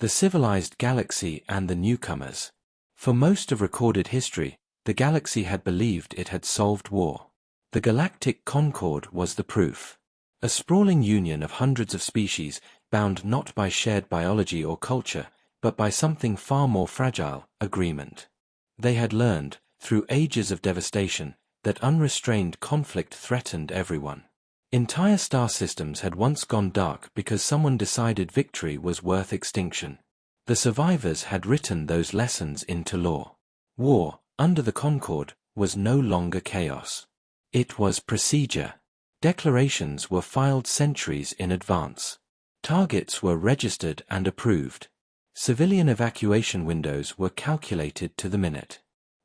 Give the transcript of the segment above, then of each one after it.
the civilized galaxy and the newcomers. For most of recorded history, the galaxy had believed it had solved war. The galactic concord was the proof. A sprawling union of hundreds of species, bound not by shared biology or culture, but by something far more fragile, agreement. They had learned, through ages of devastation, that unrestrained conflict threatened everyone. Entire star systems had once gone dark because someone decided victory was worth extinction. The survivors had written those lessons into law. War, under the Concord, was no longer chaos. It was procedure. Declarations were filed centuries in advance. Targets were registered and approved. Civilian evacuation windows were calculated to the minute.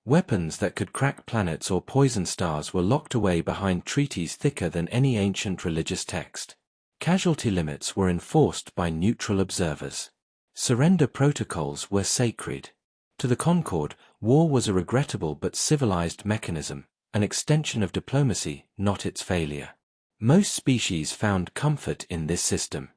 Weapons that could crack planets or poison stars were locked away behind treaties thicker than any ancient religious text. Casualty limits were enforced by neutral observers. Surrender protocols were sacred. To the Concord, war was a regrettable but civilized mechanism, an extension of diplomacy, not its failure. Most species found comfort in this system.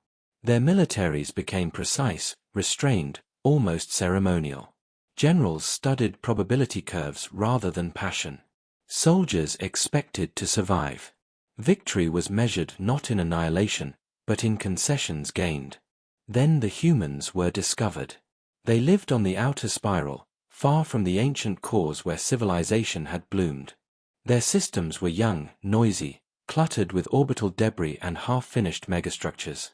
Their militaries became precise, restrained, almost ceremonial. Generals studied probability curves rather than passion. Soldiers expected to survive. Victory was measured not in annihilation, but in concessions gained. Then the humans were discovered. They lived on the outer spiral, far from the ancient cores where civilization had bloomed. Their systems were young, noisy, cluttered with orbital debris and half-finished megastructures.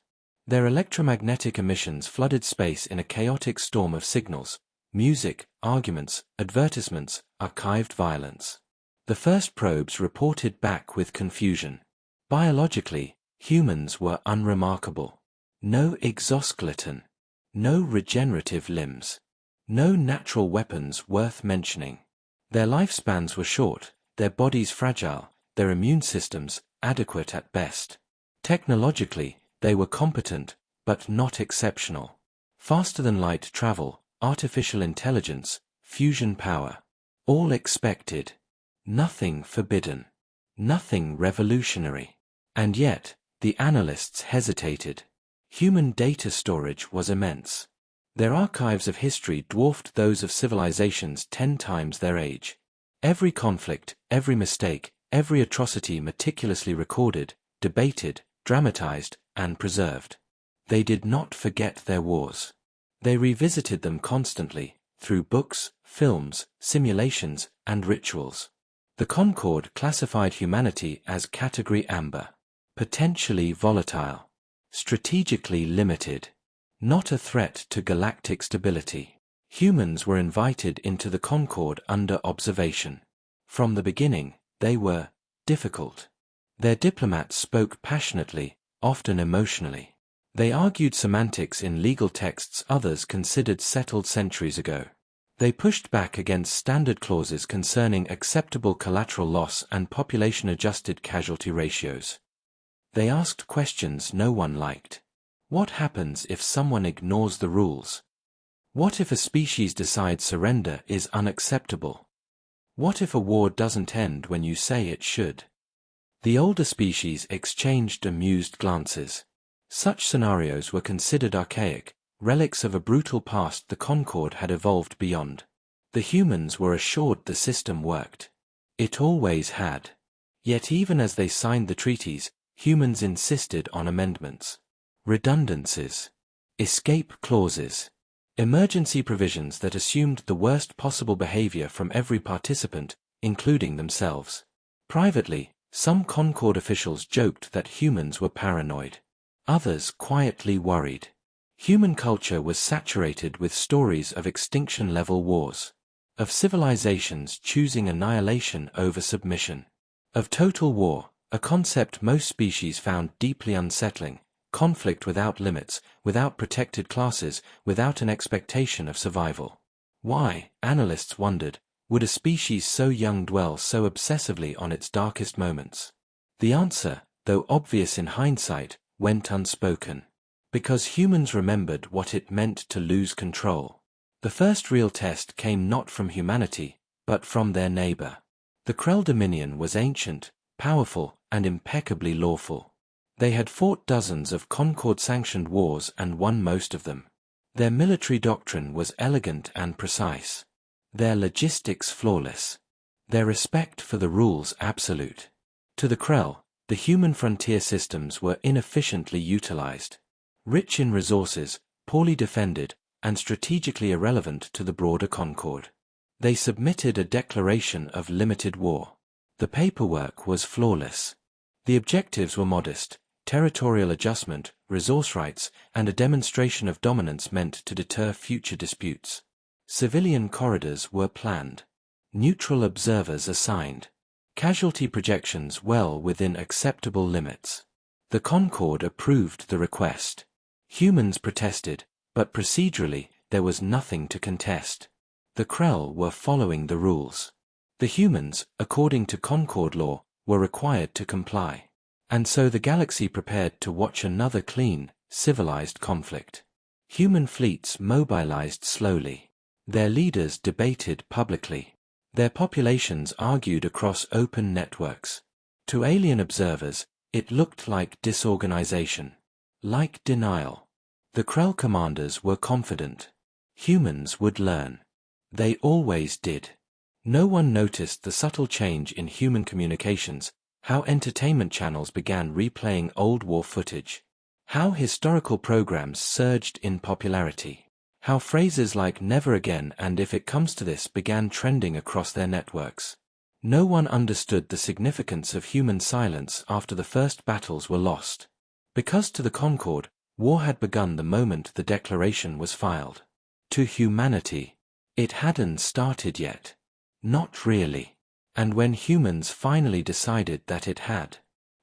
Their electromagnetic emissions flooded space in a chaotic storm of signals, music, arguments, advertisements, archived violence. The first probes reported back with confusion. Biologically, humans were unremarkable. No exoskeleton. No regenerative limbs. No natural weapons worth mentioning. Their lifespans were short, their bodies fragile, their immune systems adequate at best. Technologically, they were competent, but not exceptional. Faster-than-light travel, artificial intelligence, fusion power. All expected. Nothing forbidden. Nothing revolutionary. And yet, the analysts hesitated. Human data storage was immense. Their archives of history dwarfed those of civilizations 10 times their age. Every conflict, every mistake, every atrocity meticulously recorded, debated, dramatized, and preserved. They did not forget their wars. They revisited them constantly, through books, films, simulations, and rituals. The Concord classified humanity as Category Amber. Potentially volatile. Strategically limited. Not a threat to galactic stability. Humans were invited into the Concord under observation. From the beginning, they were difficult. Their diplomats spoke passionately, often emotionally. They argued semantics in legal texts others considered settled centuries ago. They pushed back against standard clauses concerning acceptable collateral loss and population-adjusted casualty ratios. They asked questions no one liked. What happens if someone ignores the rules? What if a species decides surrender is unacceptable? What if a war doesn't end when you say it should? The older species exchanged amused glances. Such scenarios were considered archaic, relics of a brutal past the Concord had evolved beyond. The humans were assured the system worked. It always had. Yet even as they signed the treaties, humans insisted on amendments. Redundancies. Escape clauses. Emergency provisions that assumed the worst possible behavior from every participant, including themselves. Privately, some Concord officials joked that humans were paranoid. Others quietly worried. Human culture was saturated with stories of extinction-level wars. Of civilizations choosing annihilation over submission. Of total war, a concept most species found deeply unsettling. Conflict without limits, without protected classes, without an expectation of survival. Why, analysts wondered, would a species so young dwell so obsessively on its darkest moments? The answer, though obvious in hindsight, went unspoken. Because humans remembered what it meant to lose control. The first real test came not from humanity, but from their neighbor. The Krell Dominion was ancient, powerful, and impeccably lawful. They had fought dozens of Concord-sanctioned wars and won most of them. Their military doctrine was elegant and precise. Their logistics flawless. Their respect for the rules absolute. To the Krell, the human frontier systems were inefficiently utilized. Rich in resources, poorly defended, and strategically irrelevant to the broader Concord. They submitted a declaration of limited war. The paperwork was flawless. The objectives were modest: territorial adjustment, resource rights, and a demonstration of dominance meant to deter future disputes. Civilian corridors were planned. Neutral observers assigned. Casualty projections well within acceptable limits. The Concord approved the request. Humans protested, but procedurally, there was nothing to contest. The Krell were following the rules. The humans, according to Concord law, were required to comply. And so the galaxy prepared to watch another clean, civilized conflict. Human fleets mobilized slowly. Their leaders debated publicly. Their populations argued across open networks. To alien observers, it looked like disorganization. Like denial. The Krell commanders were confident. Humans would learn. They always did. No one noticed the subtle change in human communications, how entertainment channels began replaying old war footage, how historical programs surged in popularity, how phrases like "never again" and "if it comes to this" began trending across their networks. No one understood the significance of human silence after the first battles were lost. Because to the Concord, war had begun the moment the declaration was filed. To humanity, it hadn't started yet. Not really. And when humans finally decided that it had,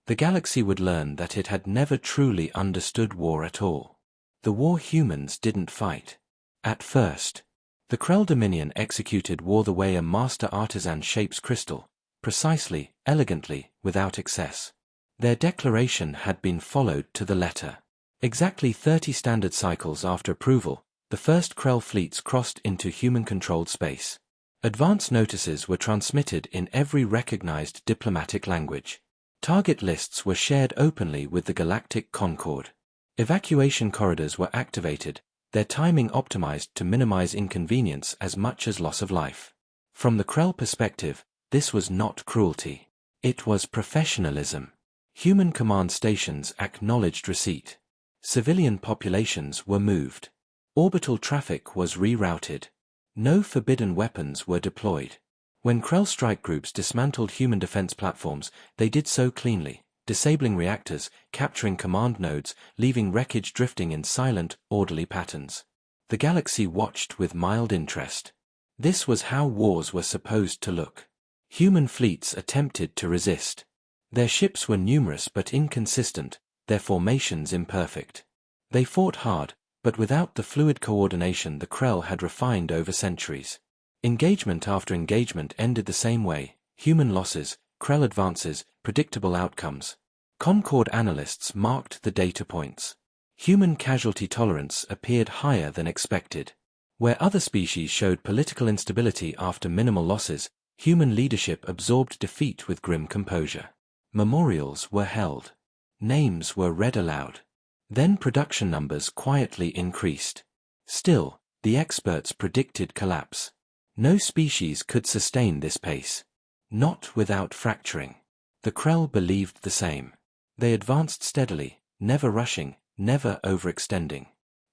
the galaxy would learn that it had never truly understood war at all. The war humans didn't fight. At first, the Krell Dominion executed war the way a master artisan shapes crystal, precisely, elegantly, without excess. Their declaration had been followed to the letter. Exactly 30 standard cycles after approval, the first Krell fleets crossed into human-controlled space. Advance notices were transmitted in every recognized diplomatic language. Target lists were shared openly with the Galactic Concord. Evacuation corridors were activated, their timing optimized to minimize inconvenience as much as loss of life. From the Krell perspective, this was not cruelty. It was professionalism. Human command stations acknowledged receipt. Civilian populations were moved. Orbital traffic was rerouted. No forbidden weapons were deployed. When Krell strike groups dismantled human defense platforms, they did so cleanly, disabling reactors, capturing command nodes, leaving wreckage drifting in silent, orderly patterns. The galaxy watched with mild interest. This was how wars were supposed to look. Human fleets attempted to resist. Their ships were numerous but inconsistent, their formations imperfect. They fought hard, but without the fluid coordination the Krell had refined over centuries. Engagement after engagement ended the same way: human losses, Krell advances, predictable outcomes. Concord analysts marked the data points. Human casualty tolerance appeared higher than expected. Where other species showed political instability after minimal losses, human leadership absorbed defeat with grim composure. Memorials were held. Names were read aloud. Then production numbers quietly increased. Still, the experts predicted collapse. No species could sustain this pace. Not without fracturing. The Krell believed the same. They advanced steadily, never rushing, never overextending.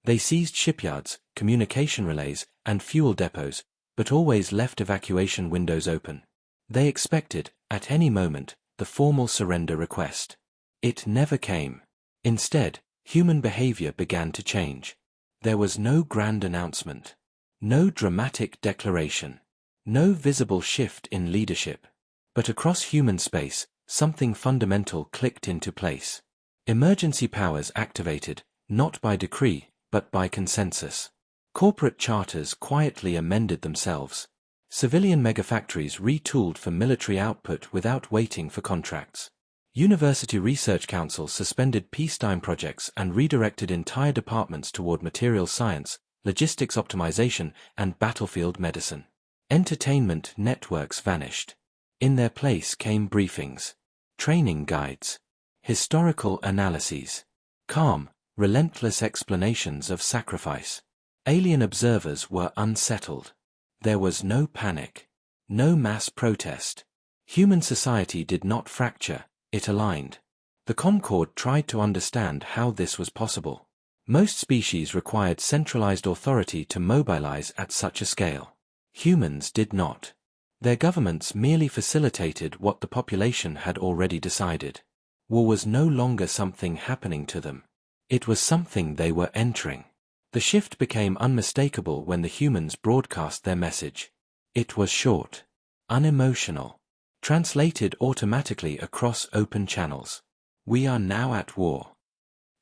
They seized shipyards, communication relays, and fuel depots, but always left evacuation windows open. They expected, at any moment, the formal surrender request. It never came. Instead, human behavior began to change. There was no grand announcement. No dramatic declaration. No visible shift in leadership. But across human space, something fundamental clicked into place. Emergency powers activated, not by decree, but by consensus. Corporate charters quietly amended themselves. Civilian megafactories retooled for military output without waiting for contracts. University research councils suspended peacetime projects and redirected entire departments toward materials science, logistics optimization, and battlefield medicine. Entertainment networks vanished. In their place came briefings, training guides, historical analyses, calm, relentless explanations of sacrifice. Alien observers were unsettled. There was no panic. No mass protest. Human society did not fracture, it aligned. The Concord tried to understand how this was possible. Most species required centralized authority to mobilize at such a scale. Humans did not. Their governments merely facilitated what the population had already decided. War was no longer something happening to them. It was something they were entering. The shift became unmistakable when the humans broadcast their message. It was short, unemotional, translated automatically across open channels. We are now at war.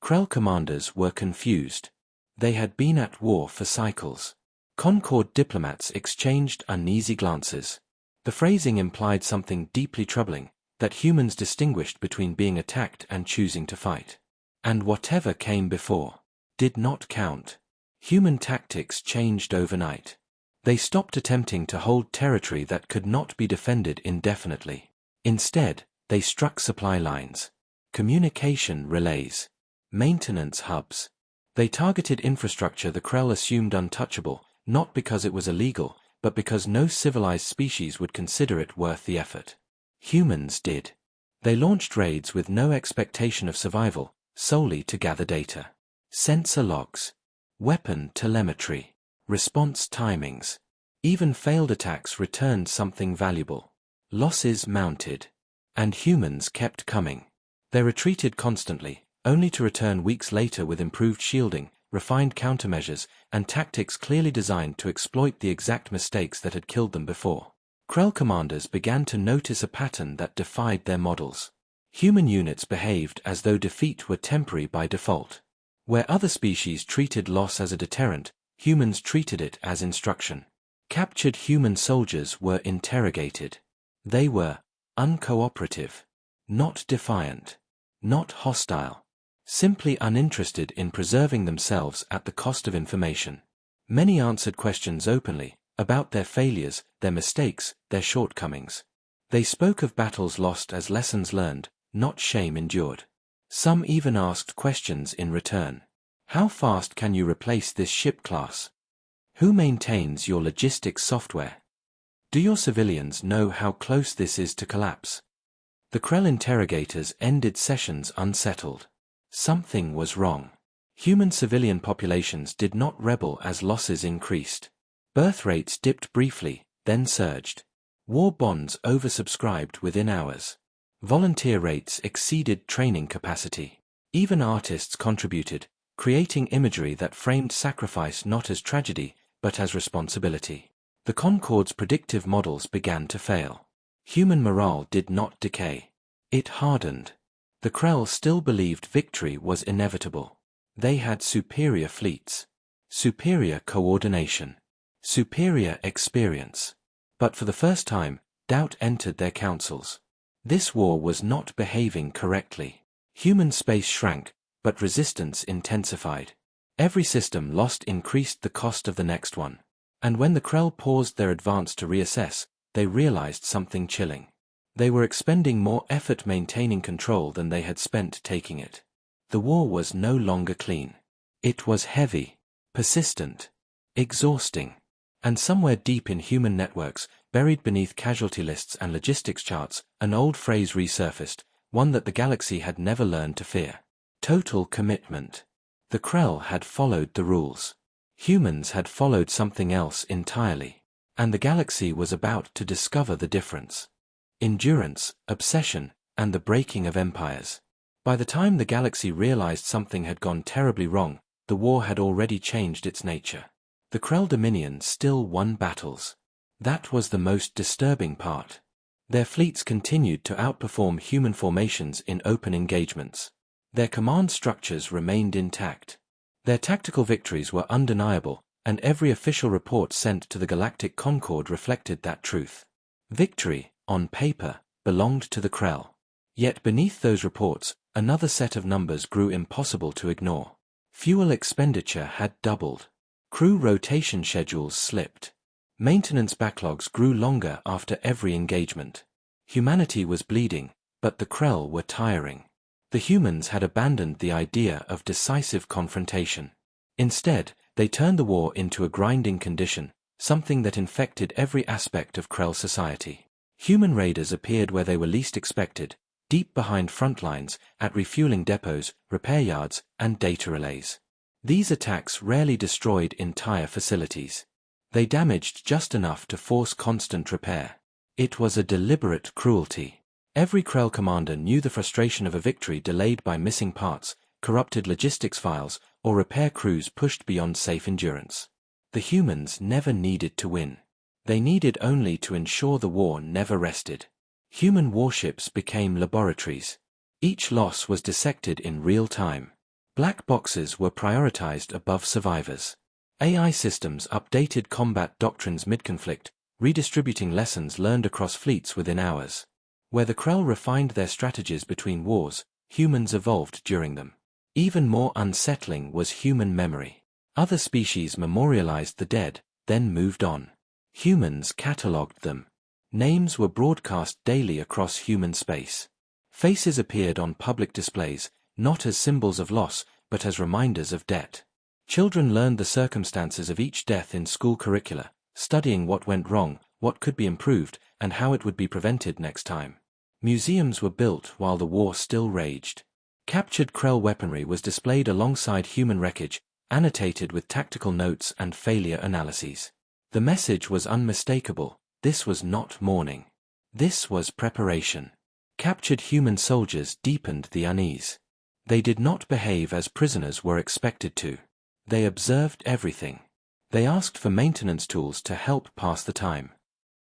Krell commanders were confused. They had been at war for cycles. Concord diplomats exchanged uneasy glances. The phrasing implied something deeply troubling, that humans distinguished between being attacked and choosing to fight. And whatever came before did not count. Human tactics changed overnight. They stopped attempting to hold territory that could not be defended indefinitely. Instead, they struck supply lines, communication relays, maintenance hubs. They targeted infrastructure the Krell assumed untouchable, not because it was illegal, but because no civilized species would consider it worth the effort. Humans did. They launched raids with no expectation of survival, solely to gather data. Sensor logs, weapon telemetry, response timings. Even failed attacks returned something valuable. Losses mounted. And humans kept coming. They retreated constantly, only to return weeks later with improved shielding, refined countermeasures, and tactics clearly designed to exploit the exact mistakes that had killed them before. Krell commanders began to notice a pattern that defied their models. Human units behaved as though defeat were temporary by default. Where other species treated loss as a deterrent, humans treated it as instruction. Captured human soldiers were interrogated. They were uncooperative, not defiant, not hostile, simply uninterested in preserving themselves at the cost of information. Many answered questions openly, about their failures, their mistakes, their shortcomings. They spoke of battles lost as lessons learned, not shame endured. Some even asked questions in return. How fast can you replace this ship class? Who maintains your logistics software? Do your civilians know how close this is to collapse? The Krell interrogators ended sessions unsettled. Something was wrong. Human civilian populations did not rebel as losses increased. Birth rates dipped briefly, then surged. War bonds oversubscribed within hours. Volunteer rates exceeded training capacity. Even artists contributed, creating imagery that framed sacrifice not as tragedy, but as responsibility. The Concord's predictive models began to fail. Human morale did not decay. It hardened. The Krell still believed victory was inevitable. They had superior fleets, superior coordination, superior experience. But for the first time, doubt entered their councils. This war was not behaving correctly. Human space shrank, but resistance intensified. Every system lost increased the cost of the next one. And when the Krell paused their advance to reassess, they realized something chilling. They were expending more effort maintaining control than they had spent taking it. The war was no longer clean. It was heavy, persistent, exhausting. And somewhere deep in human networks, buried beneath casualty lists and logistics charts, an old phrase resurfaced, one that the galaxy had never learned to fear. Total commitment. The Krell had followed the rules. Humans had followed something else entirely. And the galaxy was about to discover the difference. Endurance, obsession, and the breaking of empires. By the time the galaxy realized something had gone terribly wrong, the war had already changed its nature. The Krell Dominion still won battles. That was the most disturbing part. Their fleets continued to outperform human formations in open engagements. Their command structures remained intact. Their tactical victories were undeniable, and every official report sent to the Galactic Concord reflected that truth. Victory, on paper, belonged to the Krell. Yet beneath those reports, another set of numbers grew impossible to ignore. Fuel expenditure had doubled. Crew rotation schedules slipped. Maintenance backlogs grew longer after every engagement. Humanity was bleeding, but the Krell were tiring. The humans had abandoned the idea of decisive confrontation. Instead, They turned the war into a grinding condition, something that infected every aspect of Krell society. Human raiders appeared where they were least expected, deep behind front lines, at refueling depots, repair yards, and data relays. These attacks rarely destroyed entire facilities. They damaged just enough to force constant repair. It was a deliberate cruelty. Every Krell commander knew the frustration of a victory delayed by missing parts, corrupted logistics files, or repair crews pushed beyond safe endurance. The humans never needed to win. They needed only to ensure the war never rested. Human warships became laboratories. Each loss was dissected in real time. Black boxes were prioritized above survivors. AI systems updated combat doctrines mid-conflict, redistributing lessons learned across fleets within hours. Where the Krell refined their strategies between wars, humans evolved during them. Even more unsettling was human memory. Other species memorialized the dead, then moved on. Humans catalogued them. Names were broadcast daily across human space. Faces appeared on public displays, not as symbols of loss, but as reminders of debt. Children learned the circumstances of each death in school curricula, studying what went wrong, what could be improved, and how it would be prevented next time. Museums were built while the war still raged. Captured Krell weaponry was displayed alongside human wreckage, annotated with tactical notes and failure analyses. The message was unmistakable: this was not mourning. This was preparation. Captured human soldiers deepened the unease. They did not behave as prisoners were expected to. They observed everything. They asked for maintenance tools to help pass the time.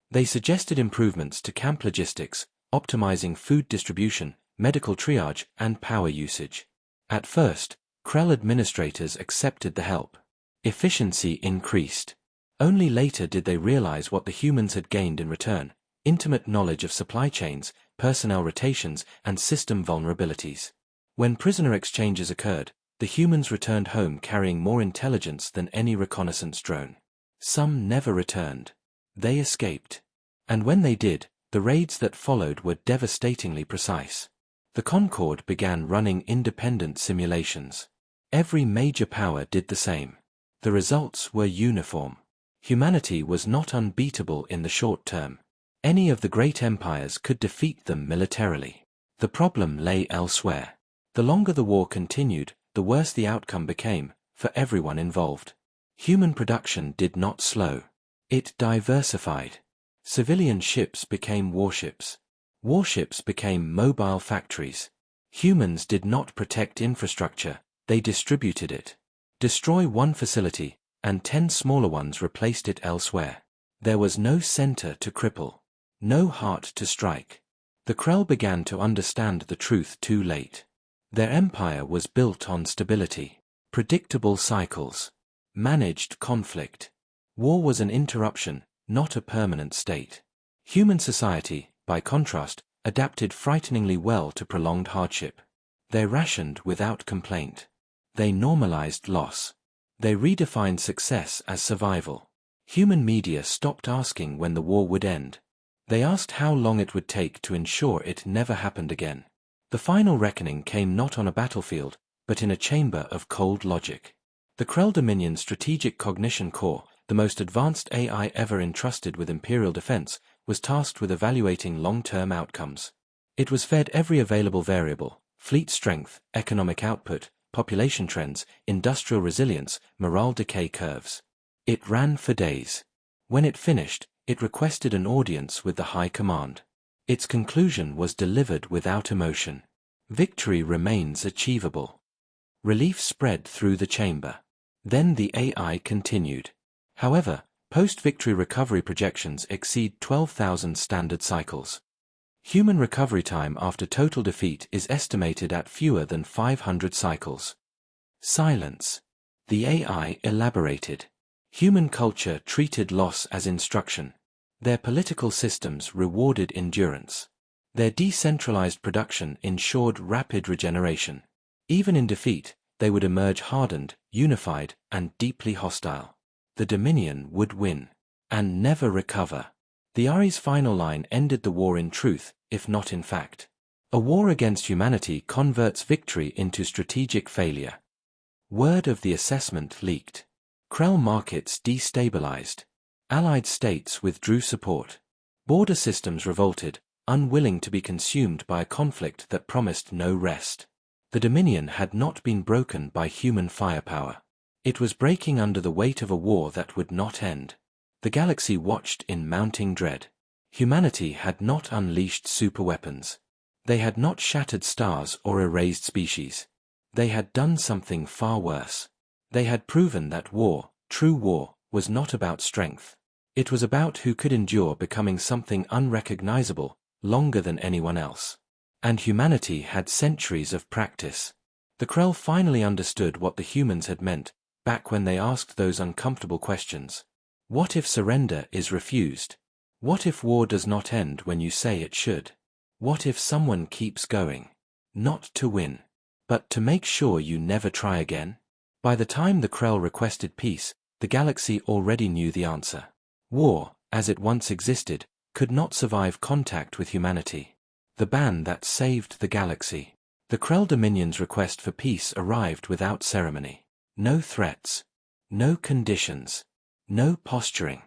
They suggested improvements to camp logistics, optimizing food distribution, medical triage, and power usage. At first, Krell administrators accepted the help. Efficiency increased. Only later did they realize what the humans had gained in return: intimate knowledge of supply chains, personnel rotations, and system vulnerabilities. When prisoner exchanges occurred, the humans returned home carrying more intelligence than any reconnaissance drone. Some never returned. They escaped. And when they did, the raids that followed were devastatingly precise. The Concorde began running independent simulations. Every major power did the same. The results were uniform. Humanity was not unbeatable in the short term. Any of the great empires could defeat them militarily. The problem lay elsewhere. The longer the war continued, the worse the outcome became, for everyone involved. Human production did not slow. It diversified. Civilian ships became warships. Warships became mobile factories. Humans did not protect infrastructure, they distributed it. Destroy one facility, and 10 smaller ones replaced it elsewhere. There was no center to cripple. No heart to strike. The Krell began to understand the truth too late. Their empire was built on stability, predictable cycles, managed conflict. War was an interruption, not a permanent state. Human society, by contrast, adapted frighteningly well to prolonged hardship. They rationed without complaint. They normalized loss. They redefined success as survival. Human media stopped asking when the war would end. They asked how long it would take to ensure it never happened again. The final reckoning came not on a battlefield, but in a chamber of cold logic. The Krell Dominion's Strategic Cognition Core, the most advanced AI ever entrusted with imperial defense, was tasked with evaluating long-term outcomes. It was fed every available variable: fleet strength, economic output, population trends, industrial resilience, morale decay curves. It ran for days. When it finished, it requested an audience with the High Command. Its conclusion was delivered without emotion. Victory remains achievable. Relief spread through the chamber. Then the AI continued. However, post-victory recovery projections exceed 12,000 standard cycles. Human recovery time after total defeat is estimated at fewer than 500 cycles. Silence. The AI elaborated. Human culture treated loss as instruction. Their political systems rewarded endurance. Their decentralized production ensured rapid regeneration. Even in defeat, they would emerge hardened, unified, and deeply hostile. The Dominion would win. And never recover. The Ari's final line ended the war in truth, if not in fact. A war against humanity converts victory into strategic failure. Word of the assessment leaked. Krell markets destabilized. Allied states withdrew support. Border systems revolted, unwilling to be consumed by a conflict that promised no rest. The Dominion had not been broken by human firepower. It was breaking under the weight of a war that would not end. The galaxy watched in mounting dread. Humanity had not unleashed superweapons. They had not shattered stars or erased species. They had done something far worse. They had proven that war, true war, was not about strength. It was about who could endure becoming something unrecognizable, longer than anyone else. And humanity had centuries of practice. The Krell finally understood what the humans had meant, back when they asked those uncomfortable questions. What if surrender is refused? What if war does not end when you say it should? What if someone keeps going? Not to win, but to make sure you never try again? By the time the Krell requested peace, the galaxy already knew the answer. War, as it once existed, could not survive contact with humanity. The ban that saved the galaxy. The Krell Dominion's request for peace arrived without ceremony. No threats. No conditions. No posturing.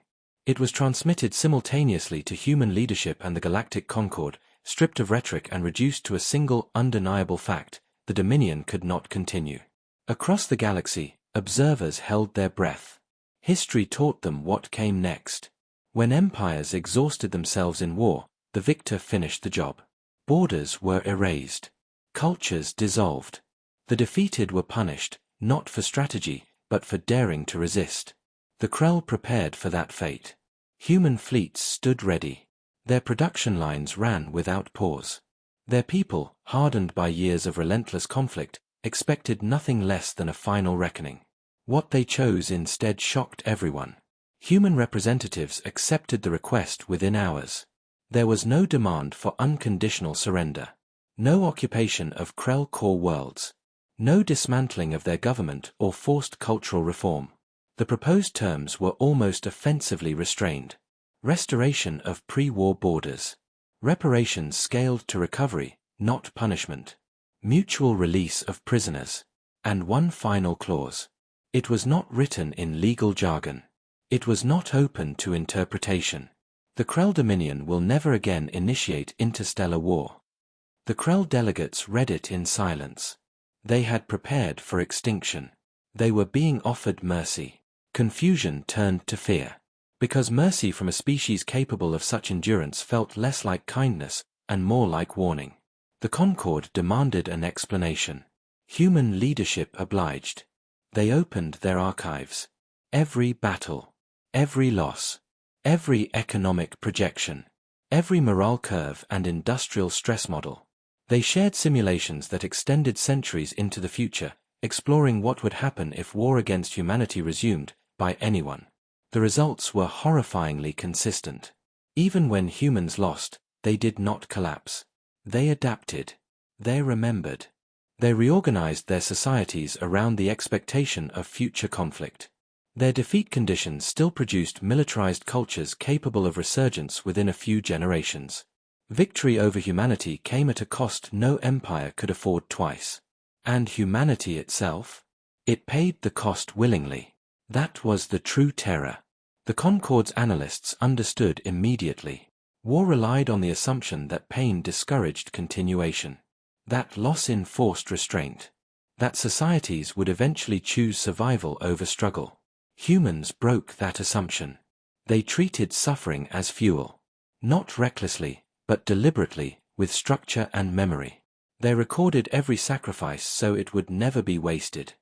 It was transmitted simultaneously to human leadership and the Galactic Concord, stripped of rhetoric and reduced to a single undeniable fact: the Dominion could not continue. Across the galaxy, observers held their breath. History taught them what came next. When empires exhausted themselves in war, the victor finished the job. Borders were erased. Cultures dissolved. The defeated were punished, not for strategy, but for daring to resist. The Krell prepared for that fate. Human fleets stood ready. Their production lines ran without pause. Their people, hardened by years of relentless conflict, expected nothing less than a final reckoning. What they chose instead shocked everyone. Human representatives accepted the request within hours. There was no demand for unconditional surrender. No occupation of Krell core worlds. No dismantling of their government or forced cultural reform. The proposed terms were almost offensively restrained. Restoration of pre-war borders. Reparations scaled to recovery, not punishment. Mutual release of prisoners. And one final clause. It was not written in legal jargon. It was not open to interpretation. The Krell Dominion will never again initiate interstellar war. The Krell delegates read it in silence. They had prepared for extinction. They were being offered mercy. Confusion turned to fear. Because mercy from a species capable of such endurance felt less like kindness and more like warning. The Concord demanded an explanation. Human leadership obliged. They opened their archives. Every battle, every loss, every economic projection, every morale curve and industrial stress model. They shared simulations that extended centuries into the future, exploring what would happen if war against humanity resumed, by anyone. The results were horrifyingly consistent. Even when humans lost, they did not collapse. They adapted. They remembered. They reorganized their societies around the expectation of future conflict. Their defeat conditions still produced militarized cultures capable of resurgence within a few generations. Victory over humanity came at a cost no empire could afford twice. And humanity itself? It paid the cost willingly. That was the true terror. The Concord's analysts understood immediately. War relied on the assumption that pain discouraged continuation. That loss enforced restraint. That societies would eventually choose survival over struggle. Humans broke that assumption. They treated suffering as fuel. Not recklessly, but deliberately, with structure and memory. They recorded every sacrifice so it would never be wasted.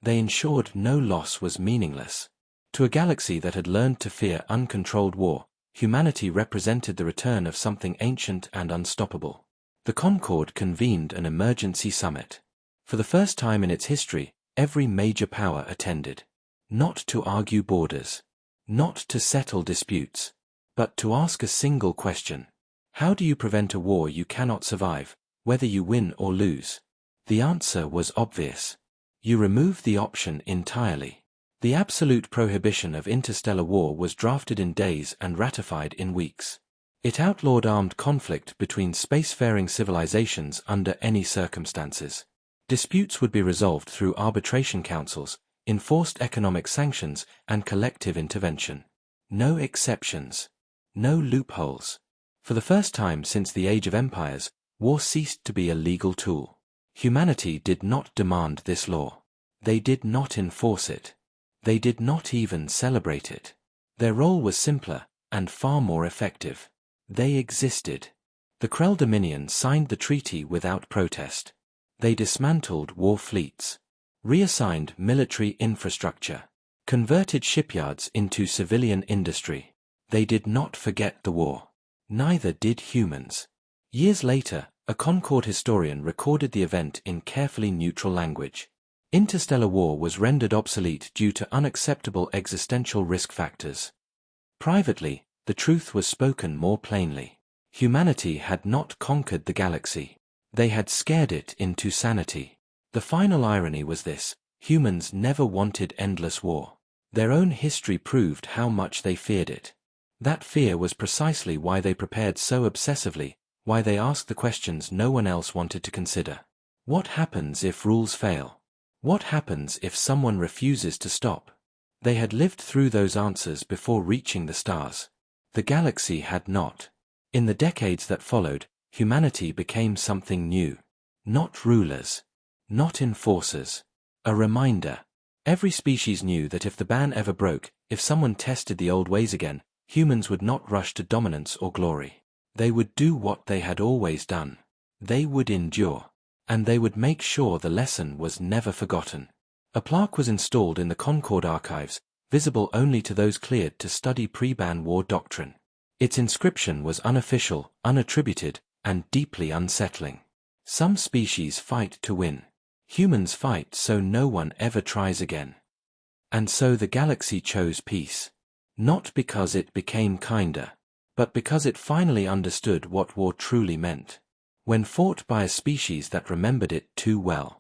They ensured no loss was meaningless. To a galaxy that had learned to fear uncontrolled war, humanity represented the return of something ancient and unstoppable. The Concord convened an emergency summit. For the first time in its history, every major power attended. Not to argue borders. Not to settle disputes. But to ask a single question. How do you prevent a war you cannot survive, whether you win or lose? The answer was obvious. You remove the option entirely. The absolute prohibition of interstellar war was drafted in days and ratified in weeks. It outlawed armed conflict between spacefaring civilizations under any circumstances. Disputes would be resolved through arbitration councils, enforced economic sanctions, and collective intervention. No exceptions. No loopholes. For the first time since the Age of Empires, war ceased to be a legal tool. Humanity did not demand this law. They did not enforce it. They did not even celebrate it. Their role was simpler, and far more effective. They existed. The Krell Dominion signed the treaty without protest. They dismantled war fleets, reassigned military infrastructure, converted shipyards into civilian industry. They did not forget the war. Neither did humans. Years later, a Concord historian recorded the event in carefully neutral language. Interstellar war was rendered obsolete due to unacceptable existential risk factors. Privately, the truth was spoken more plainly. Humanity had not conquered the galaxy. They had scared it into sanity. The final irony was this: humans never wanted endless war. Their own history proved how much they feared it. That fear was precisely why they prepared so obsessively, why they asked the questions no one else wanted to consider. What happens if rules fail? What happens if someone refuses to stop? They had lived through those answers before reaching the stars. The galaxy had not. In the decades that followed, humanity became something new. Not rulers. Not enforcers. A reminder. Every species knew that if the ban ever broke, if someone tested the old ways again, humans would not rush to dominance or glory. They would do what they had always done. They would endure. And they would make sure the lesson was never forgotten. A plaque was installed in the Concord archives, visible only to those cleared to study pre-ban war doctrine. Its inscription was unofficial, unattributed, and deeply unsettling. Some species fight to win. Humans fight so no one ever tries again. And so the galaxy chose peace. Not because it became kinder, but because it finally understood what war truly meant. When fought by a species that remembered it too well.